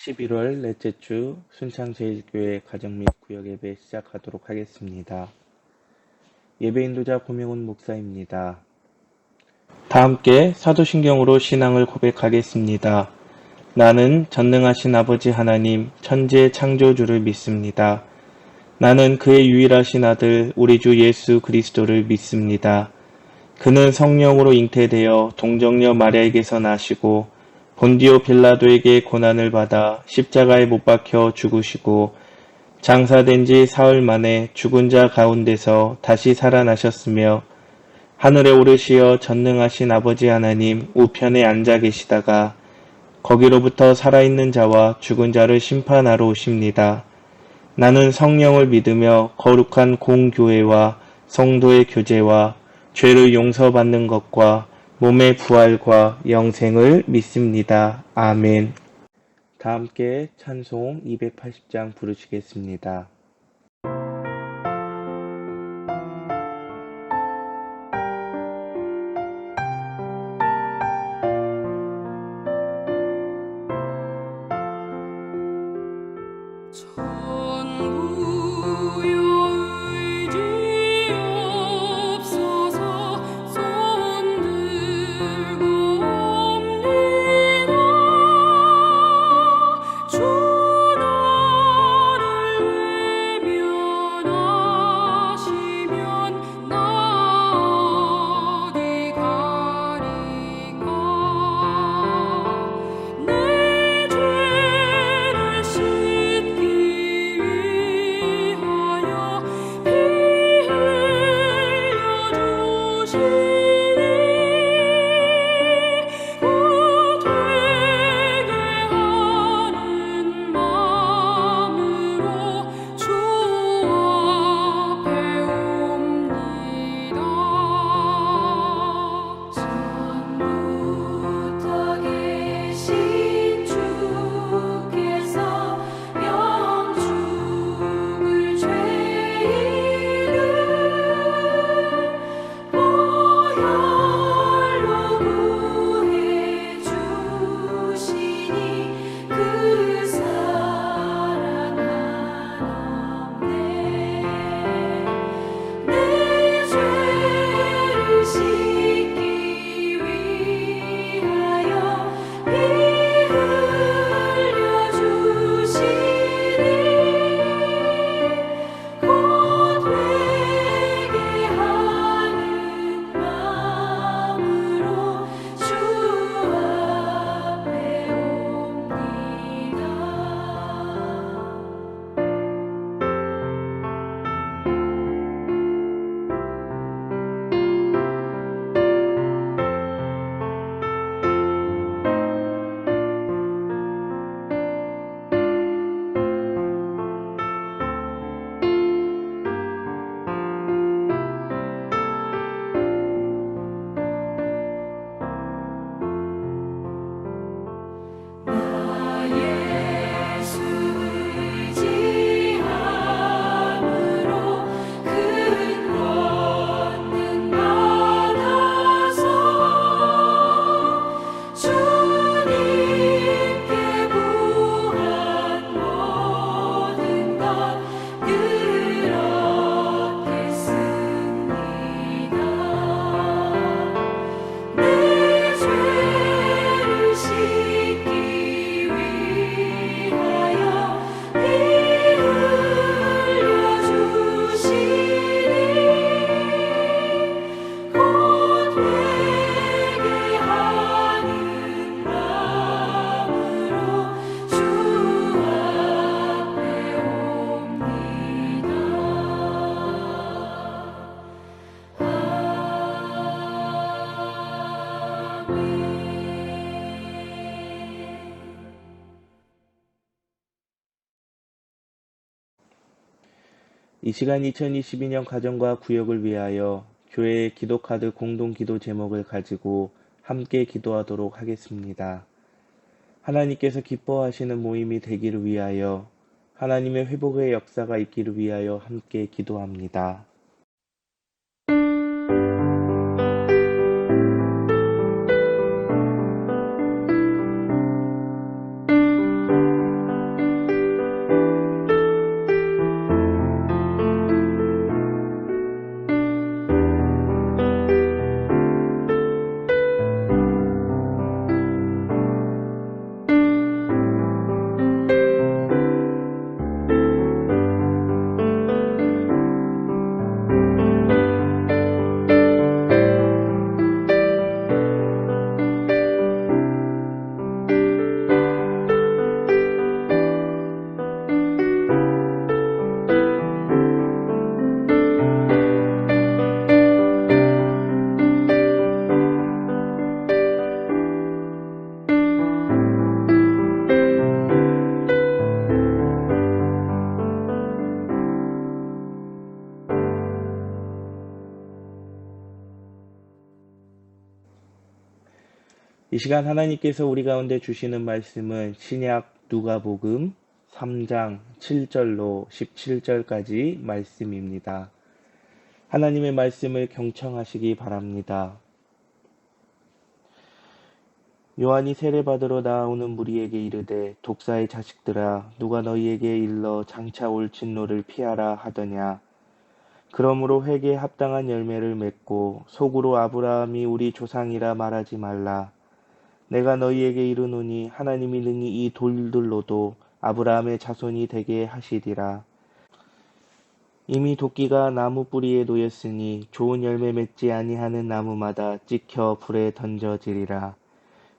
11월 넷째 주 순창제일교회 가정 및 구역 예배 시작하도록 하겠습니다. 예배 인도자 고명훈 목사입니다. 다 함께 사도신경으로 신앙을 고백하겠습니다. 나는 전능하신 아버지 하나님 천지의 창조주를 믿습니다. 나는 그의 유일하신 아들 우리 주 예수 그리스도를 믿습니다. 그는 성령으로 잉태되어 동정녀 마리아에게서 나시고 본디오 빌라도에게 고난을 받아 십자가에 못 박혀 죽으시고 장사된 지 사흘 만에 죽은 자 가운데서 다시 살아나셨으며 하늘에 오르시어 전능하신 아버지 하나님 우편에 앉아 계시다가 거기로부터 살아있는 자와 죽은 자를 심판하러 오십니다. 나는 성령을 믿으며 거룩한 공교회와 성도의 교제와 죄를 용서받는 것과 몸의 부활과 영생을 믿습니다. 아멘. 다 함께 찬송 280장 부르시겠습니다. 이 시간 2022년 가정과 구역을 위하여 교회의 기도카드 공동기도 제목을 가지고 함께 기도하도록 하겠습니다. 하나님께서 기뻐하시는 모임이 되기를 위하여 하나님의 회복의 역사가 있기를 위하여 함께 기도합니다. 이 시간 하나님께서 우리 가운데 주시는 말씀은 신약 누가복음 3장 7절로 17절까지 말씀입니다. 하나님의 말씀을 경청하시기 바랍니다. 요한이 세례받으러 나오는 무리에게 이르되 독사의 자식들아 누가 너희에게 일러 장차 올 진노를 피하라 하더냐. 그러므로 회개에 합당한 열매를 맺고 속으로 아브라함이 우리 조상이라 말하지 말라. 내가 너희에게 이르노니 하나님이 능히 이 돌들로도 아브라함의 자손이 되게 하시리라. 이미 도끼가 나무 뿌리에 놓였으니 좋은 열매 맺지 아니하는 나무마다 찍혀 불에 던져지리라.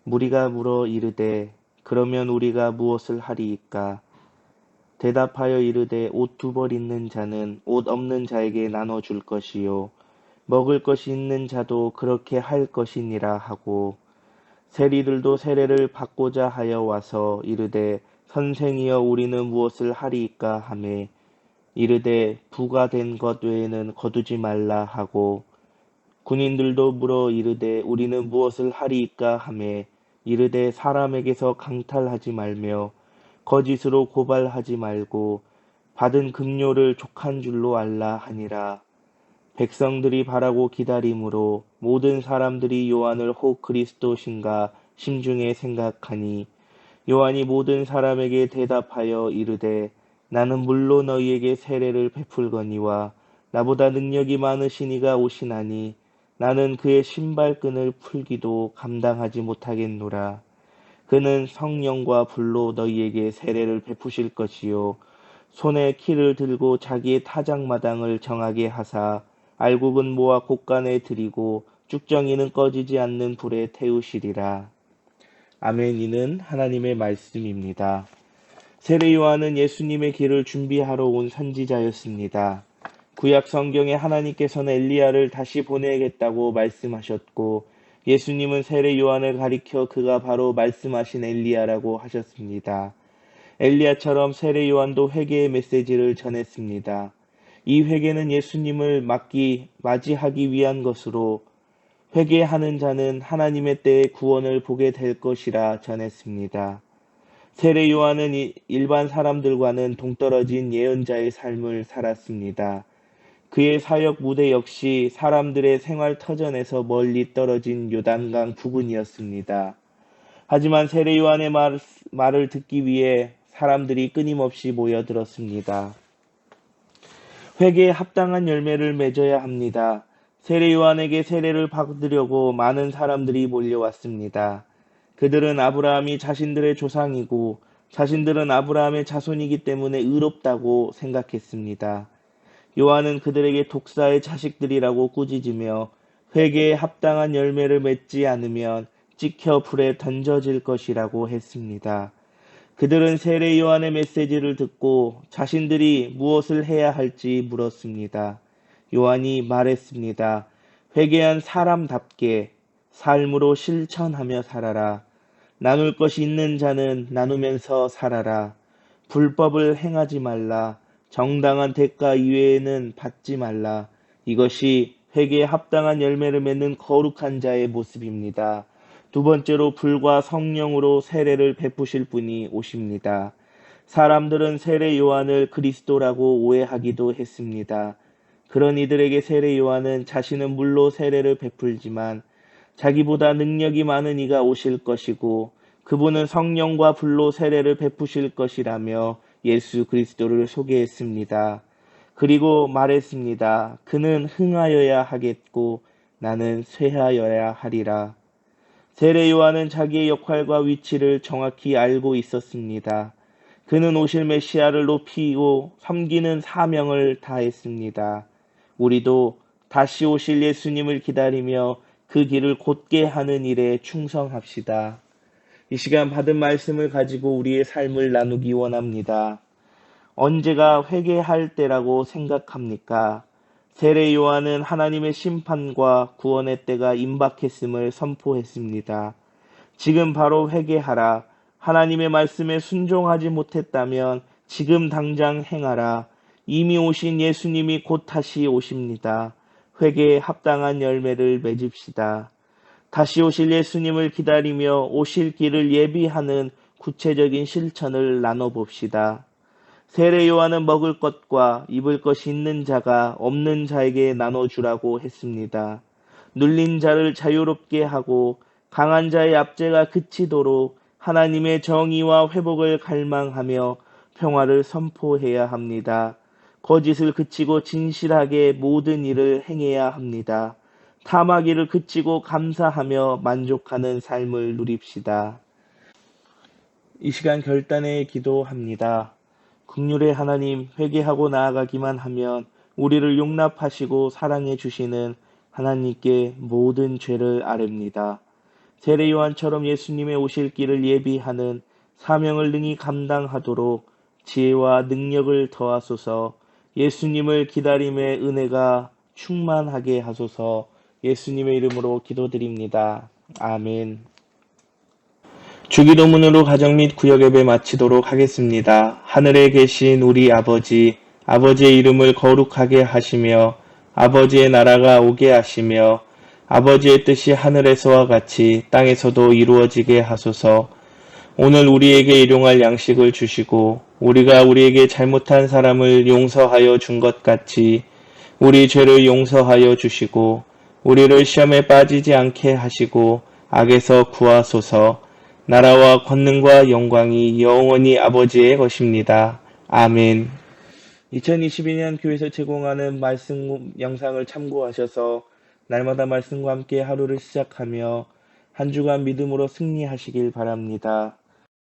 무리가 물어 이르되 그러면 우리가 무엇을 하리이까? 대답하여 이르되 옷 2벌 있는 자는 옷 없는 자에게 나눠줄 것이요 먹을 것이 있는 자도 그렇게 할 것이니라 하고, 세리들도 세례를 받고자 하여 와서 이르되 선생이여 우리는 무엇을 하리이까 하매 이르되 부가 된 것 외에는 거두지 말라 하고, 군인들도 물어 이르되 우리는 무엇을 하리이까 하매 이르되 사람에게서 강탈하지 말며 거짓으로 고발하지 말고 받은 급료를 족한 줄로 알라 하니라. 백성들이 바라고 기다림으로 모든 사람들이 요한을 혹 그리스도신가 심중에 생각하니, 요한이 모든 사람에게 대답하여 이르되 나는 물로 너희에게 세례를 베풀거니와 나보다 능력이 많으신 이가 오시나니 나는 그의 신발끈을 풀기도 감당하지 못하겠노라. 그는 성령과 불로 너희에게 세례를 베푸실 것이요 손에 키를 들고 자기의 타작마당을 정하게 하사 알곡은 모아 곳간에 들이고 쭉정이는 꺼지지 않는 불에 태우시리라. 아멘. 이는 하나님의 말씀입니다. 세례 요한은 예수님의 길을 준비하러 온 선지자였습니다. 구약 성경에 하나님께서는 엘리야를 다시 보내겠다고 말씀하셨고, 예수님은 세례 요한을 가리켜 그가 바로 말씀하신 엘리야라고 하셨습니다. 엘리야처럼 세례 요한도 회개의 메시지를 전했습니다. 이 회개는 예수님을 맞이하기 위한 것으로 회개하는 자는 하나님의 때에 구원을 보게 될 것이라 전했습니다. 세례 요한은 일반 사람들과는 동떨어진 예언자의 삶을 살았습니다. 그의 사역 무대 역시 사람들의 생활 터전에서 멀리 떨어진 요단강 부근이었습니다. 하지만 세례 요한의 말을 듣기 위해 사람들이 끊임없이 모여들었습니다. 회개에 합당한 열매를 맺어야 합니다. 세례 요한에게 세례를 받으려고 많은 사람들이 몰려왔습니다. 그들은 아브라함이 자신들의 조상이고 자신들은 아브라함의 자손이기 때문에 의롭다고 생각했습니다. 요한은 그들에게 독사의 자식들이라고 꾸짖으며 회개에 합당한 열매를 맺지 않으면 찍혀 불에 던져질 것이라고 했습니다. 그들은 세례 요한의 메시지를 듣고 자신들이 무엇을 해야 할지 물었습니다. 요한이 말했습니다. 회개한 사람답게 삶으로 실천하며 살아라. 나눌 것이 있는 자는 나누면서 살아라. 불법을 행하지 말라. 정당한 대가 이외에는 받지 말라. 이것이 회개에 합당한 열매를 맺는 거룩한 자의 모습입니다. 두 번째로 불과 성령으로 세례를 베푸실 분이 오십니다. 사람들은 세례 요한을 그리스도라고 오해하기도 했습니다. 그런 이들에게 세례 요한은 자신은 물로 세례를 베풀지만 자기보다 능력이 많은 이가 오실 것이고 그분은 성령과 불로 세례를 베푸실 것이라며 예수 그리스도를 소개했습니다. 그리고 말했습니다. 그는 흥하여야 하겠고 나는 쇠하여야 하리라. 세례 요한은 자기의 역할과 위치를 정확히 알고 있었습니다. 그는 오실 메시아를 높이고 섬기는 사명을 다했습니다. 우리도 다시 오실 예수님을 기다리며 그 길을 곧게 하는 일에 충성합시다. 이 시간 받은 말씀을 가지고 우리의 삶을 나누기 원합니다. 언제가 회개할 때라고 생각합니까? 세례 요한은 하나님의 심판과 구원의 때가 임박했음을 선포했습니다. 지금 바로 회개하라. 하나님의 말씀에 순종하지 못했다면 지금 당장 행하라. 이미 오신 예수님이 곧 다시 오십니다. 회개에 합당한 열매를 맺읍시다. 다시 오실 예수님을 기다리며 오실 길을 예비하는 구체적인 실천을 나눠봅시다. 세례 요한은 먹을 것과 입을 것이 있는 자가 없는 자에게 나눠주라고 했습니다. 눌린 자를 자유롭게 하고 강한 자의 압제가 그치도록 하나님의 정의와 회복을 갈망하며 평화를 선포해야 합니다. 거짓을 그치고 진실하게 모든 일을 행해야 합니다. 탐하기를 그치고 감사하며 만족하는 삶을 누립시다. 이 시간 결단에 기도합니다. 긍휼의 하나님, 회개하고 나아가기만 하면 우리를 용납하시고 사랑해 주시는 하나님께 모든 죄를 아뢰입니다. 세례 요한처럼 예수님의 오실 길을 예비하는 사명을 능히 감당하도록 지혜와 능력을 더하소서. 예수님을 기다림의 은혜가 충만하게 하소서. 예수님의 이름으로 기도드립니다. 아멘. 주기도문으로 가정 및 구역 예배 마치도록 하겠습니다. 하늘에 계신 우리 아버지, 아버지의 이름을 거룩하게 하시며 아버지의 나라가 오게 하시며 아버지의 뜻이 하늘에서와 같이 땅에서도 이루어지게 하소서. 오늘 우리에게 일용할 양식을 주시고 우리가 우리에게 잘못한 사람을 용서하여 준 것 같이 우리 죄를 용서하여 주시고 우리를 시험에 빠지지 않게 하시고 악에서 구하소서. 나라와 권능과 영광이 영원히 아버지의 것입니다. 아멘. 2022년 교회에서 제공하는 말씀 영상을 참고하셔서 날마다 말씀과 함께 하루를 시작하며 한 주간 믿음으로 승리하시길 바랍니다.